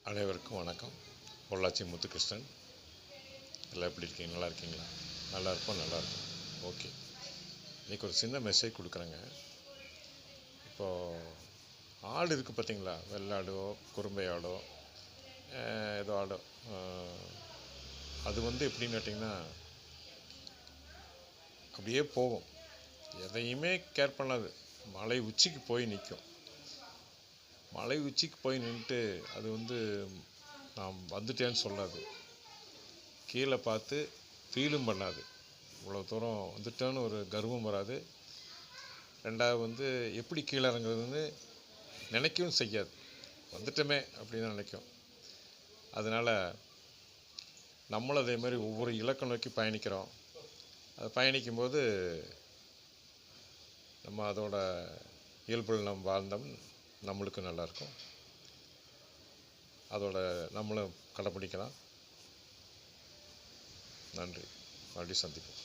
அனைவருக்கும் வணக்கம். பொள்ளாச்சி முத்துகிருஷ்ணன். எல்லாம் எப்படி இருக்கீங்க? நல்லா இருக்கீங்களா? நல்லா இருப்போம், நல்லா இருக்கும். ஓகே, இன்றைக்கி ஒரு சின்ன மெசேஜ் கொடுக்குறேங்க. இப்போது ஆடு இருக்குது பார்த்தீங்களா? வெள்ளாடோ குறும்பை ஆடோ ஏதோ ஆடோ, அது எப்படின்னு கேட்டிங்கன்னா அப்படியே போகும், எதையுமே கேர் பண்ணாது. மலை உச்சிக்கு போய் நிற்கும். மலை உச்சிக்கு போய் நின்றுட்டு அது நான் வந்துட்டேன்னு சொல்லாது, கீழே பார்த்து ஃபீலும் பண்ணாது. இவ்வளோ தூரம் வந்துட்டேன்னு ஒரு கர்வம் வராது. ரெண்டாவது எப்படி கீழே இறங்குறதுன்னு நினைக்கவும் செய்யாது. வந்துட்டோமே அப்படின்னு நினைக்கும். அதனால் நம்மளும் அதே மாதிரி ஒவ்வொரு இலக்கை நோக்கி பயணிக்கிறோம். அது பயணிக்கும்போது நம்ம அதோட இயல்பில் நம்ம வாழ்ந்தோம், நம்மளுக்கு நல்லாயிருக்கும். அதோட நம்மளும் கடைப்பிடிக்கலாம். நன்றி. மறுபடியும் சந்திப்போம்.